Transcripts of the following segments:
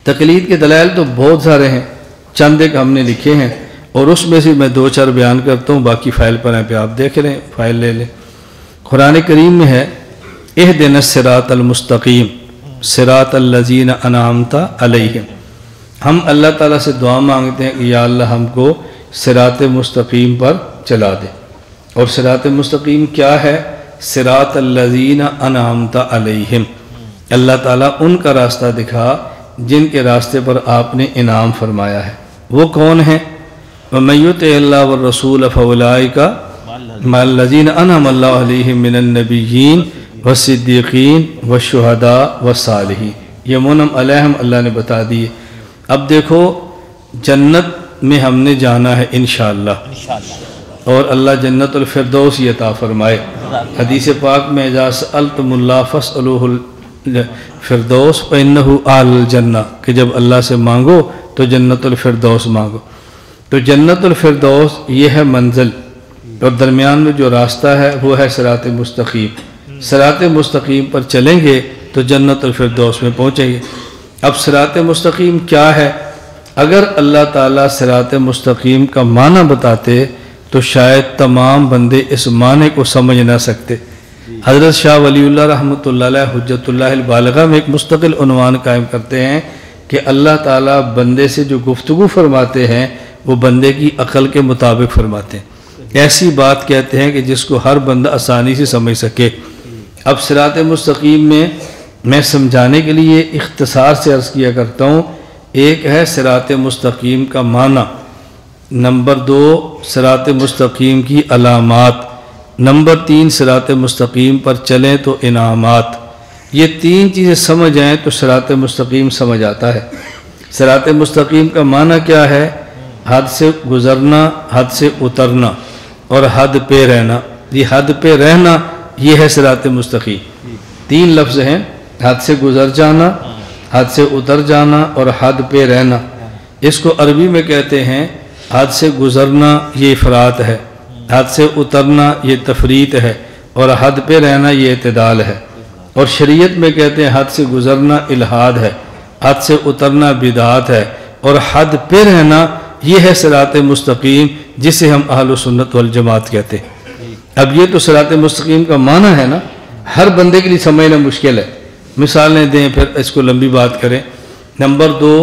تقلید کے دلائل تو بہت سارے ہیں، چند ایک ہم نے لکھے ہیں، اور اس میں سے میں 2-4 بیان کرتا ہوں، باقی فائل پر ہیں پہ آپ دیکھ لیں، فائل لے لیں۔ قرآن کریم میں ہے اہدنا الصراط المستقیم صراط الذین انعمت علیہم۔ ہم اللہ تعالیٰ سے دعا مانگتے ہیں کہ یا اللہ ہم کو صراط مستقیم پر چلا دے۔ اور صراط مستقیم کیا ہے؟ صراط الذین انعمت علیہم، اللہ تعالیٰ ان کا راستہ دکھا جن کے راستے پر آپ نے انعام فرمایا ہے۔ وہ کون ہیں؟ وَمَن يُطِعِ اللَّهَ وَالرَّسُولَ فَأُولَٰئِكَ مَعَ الَّذِينَ أَنْعَمَ اللَّهُ عَلَيْهِم مِّنَ النَّبِيِّينَ وَالصِّدِّيقِينَ وَالشُّهَدَاءِ وَالصَّالِحِينَ، یہ منعم علیہم اللہ نے بتا دیے۔ اب دیکھو جنت میں ہم نے جانا ہے انشاءاللہ، اور اللہ جنت الفردوس عطا فرمائے۔ حدیث پاک میں اذا سألتم اللہ فاسألوہ الفردوس فإنہ اعلی الجنہ، کہ جب اللہ سے مانگو تو جنت الفردوس مانگو۔ تو جنت الفردوس یہ ہے منزل، اور درمیان میں جو راستہ ہے وہ ہے صراط مستقیم۔ صراط مستقیم پر چلیں گے تو جنت الفردوس میں پہنچیں گے۔ اب صراط مستقیم کیا ہے؟ اگر اللہ تعالیٰ صراط مستقیم کا معنی بتاتے تو شاید تمام بندے اس معنی کو سمجھ نہ سکتے۔ حضرت شاہ ولی اللہ رحمۃ اللہ علیہ حجت اللہ البالغہ میں ایک مستقل عنوان قائم کرتے ہیں کہ اللہ تعالیٰ بندے سے جو گفتگو فرماتے ہیں وہ بندے کی عقل کے مطابق فرماتے ہیں، ایسی بات کہتے ہیں کہ جس کو ہر بندہ آسانی سے سمجھ سکے۔ اب صراط مستقیم میں سمجھانے کے لیے اختصار سے عرض کیا کرتا ہوں، ایک ہے صراط مستقیم کا معنی، نمبر 2 صراط مستقیم کی علامات، نمبر 3 صراط مستقیم پر چلیں تو انعامات۔ یہ 3 چیزیں سمجھ آئیں تو صراط مستقیم سمجھ آتا ہے۔ صراط مستقیم کا معنی کیا ہے؟ حد سے گزرنا، حد سے اترنا، اور حد پہ رہنا۔ یہ حد پہ رہنا یہ ہے صراط مستقیم۔ 3 لفظ ہیں، حد سے گزر جانا، حد سے اتر جانا، اور حد پہ رہنا۔ اس کو عربی میں کہتے ہیں حد سے گزرنا یہ افراط ہے، حد سے اترنا یہ تفریط ہے، اور حد پہ رہنا یہ اعتدال ہے۔ اور شریعت میں کہتے ہیں حد سے گزرنا الحاد ہے، حد سے اترنا بدعات ہے، اور حد پہ رہنا یہ ہے صراط مستقیم، جسے ہم اہل سنت والجماعت کہتے ہیں۔ اب یہ تو صراط مستقیم کا معنی ہے نا، ہر بندے کے لیے سمجھنا مشکل ہے۔ مثالیں دیں پھر اس کو لمبی بات کریں۔ نمبر 2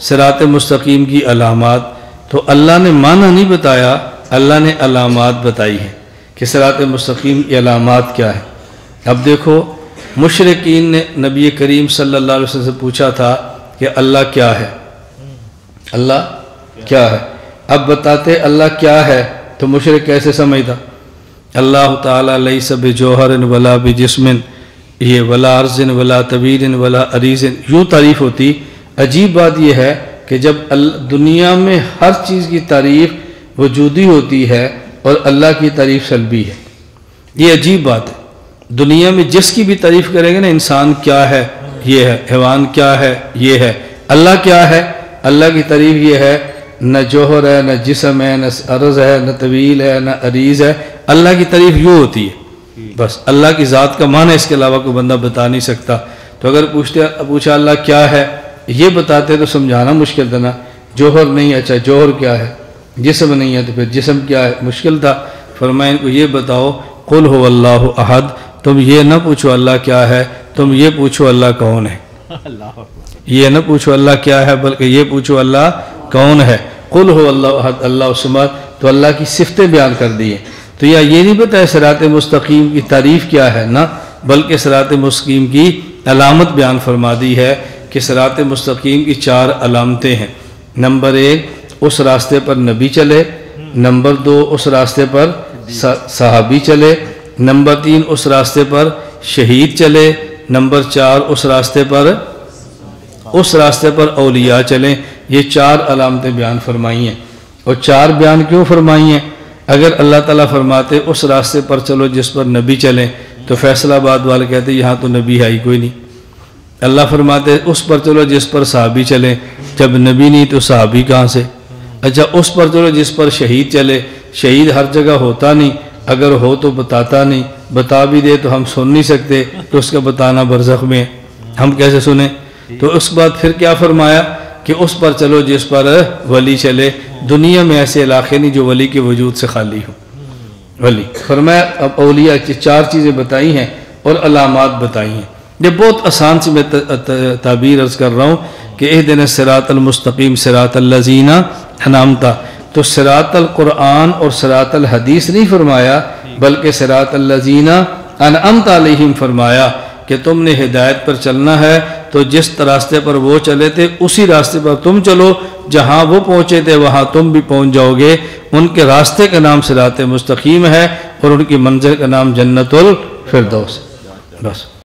صراط مستقیم کی علامات، تو اللہ نے معنی نہیں بتایا، اللہ نے علامات بتائی ہیں کہ صراط مستقیم کی علامات کیا ہے۔ اب دیکھو مشرکین نے نبی کریم صلی اللہ علیہ وسلم سے پوچھا تھا کہ اللہ کیا ہے، اللہ کیا ہے۔ اب بتاتے اللہ کیا ہے تو مشرک کیسے سمجھتا؟ اللہ تعالیٰ لیس بجوہر ولا بجسم، یہ ولا عرض ولا طویل ولا عریض، یوں تعریف ہوتی۔ عجیب بات یہ ہے کہ جب دنیا میں ہر چیز کی تعریف وجودی ہوتی ہے اور اللہ کی تعریف سلبی ہے، یہ عجیب بات ہے۔ دنیا میں جس کی بھی تعریف کریں گے نا، انسان کیا ہے یہ ہے، حیوان کیا ہے یہ ہے، اللہ کیا ہے، اللہ کی تعریف یہ ہے، نہ جوہر ہے، نہ جسم ہے، نہ عرض ہے، نہ طویل ہے، نہ عریض ہے، اللہ کی تعریف یوں ہوتی ہے بس۔ اللہ کی ذات کا معنی اس کے علاوہ کوئی بندہ بتا نہیں سکتا۔ تو اگر پوچھا اللہ کیا ہے، یہ بتاتے تو سمجھانا مشکل تھا نا۔ جوہر نہیں، اچھا جوہر کیا ہے، جسم نہیں ہے تو پھر جسم کیا ہے، مشکل تھا۔ فرمایا ان کو یہ بتاؤ قل هو اللہ احد، تم یہ نہ پوچھو اللہ کیا ہے، تم یہ پوچھو اللہ کون ہے۔ یہ نہ پوچھو اللہ کیا ہے بلکہ یہ پوچھو اللہ کون ہے۔ قل هو اللہ احد اللہ الصمد، تو اللہ کی صفتیں بیان کر دی ہیں۔ تو یہ نہیں بتایا صراط مستقیم کی تعریف کیا ہے، نہ بلکہ صراط مستقیم کی علامت بیان فرما دی ہے کہ صراط مستقیم کی 4 علامتیں ہیں۔ نمبر 1 اس راستے پر نبی چلے، نمبر 2 اس راستے پر صحابی چلے، نمبر 3 اس راستے پر شہید چلے، نمبر 4 اس راستے پر اولیاء چلیں۔ یہ 4 علامتیں بیان فرمائی ہیں۔ اور 4 بیان کیوں فرمائی ہیں؟ اگر اللہ تعالیٰ فرماتے اس راستے پر چلو جس پر نبی چلیں تو فیصلہ آباد والے کہتے یہاں تو نبی ہے ہی کوئی نہیں۔ اللہ فرماتے اس پر چلو جس پر صحابی چلیں، جب نبی نہیں تو صحابی کہاں سے؟ اچھا اس پر چلو جس پر شہید چلے، شہید ہر جگہ ہوتا نہیں، اگر ہو تو بتاتا نہیں، بتا بھی دے تو ہم سن نہیں سکتے، تو اس کا بتانا برزخ میں ہے، ہم کیسے سنیں؟ تو اس بعد پھر کیا فرمایا کہ اس پر چلو جس پر ولی چلے، دنیا میں ایسے علاقے نہیں جو ولی کے وجود سے خالی ہو۔ ولی فرمایا اب اولیاء کی 4 چیزیں بتائی ہیں اور علامات بتائی ہیں۔ یہ بہت آسان سے میں تعبیر عرض کر رہا ہوں کہ اہدنا الصراط المستقیم صراط الذین انعمت، تو صراط القرآن اور صراط الحدیث نہیں فرمایا بلکہ صراط الذین انعمت علیہم فرمایا کہ تم نے ہدایت پر چلنا ہے تو جس راستے پر وہ چلے تھے اسی راستے پر تم چلو، جہاں وہ پہنچے تھے وہاں تم بھی پہنچ جاؤ گے۔ ان کے راستے کا نام صراط مستقیم ہے اور ان کی منزل کا نام جنت الفردوس۔ بس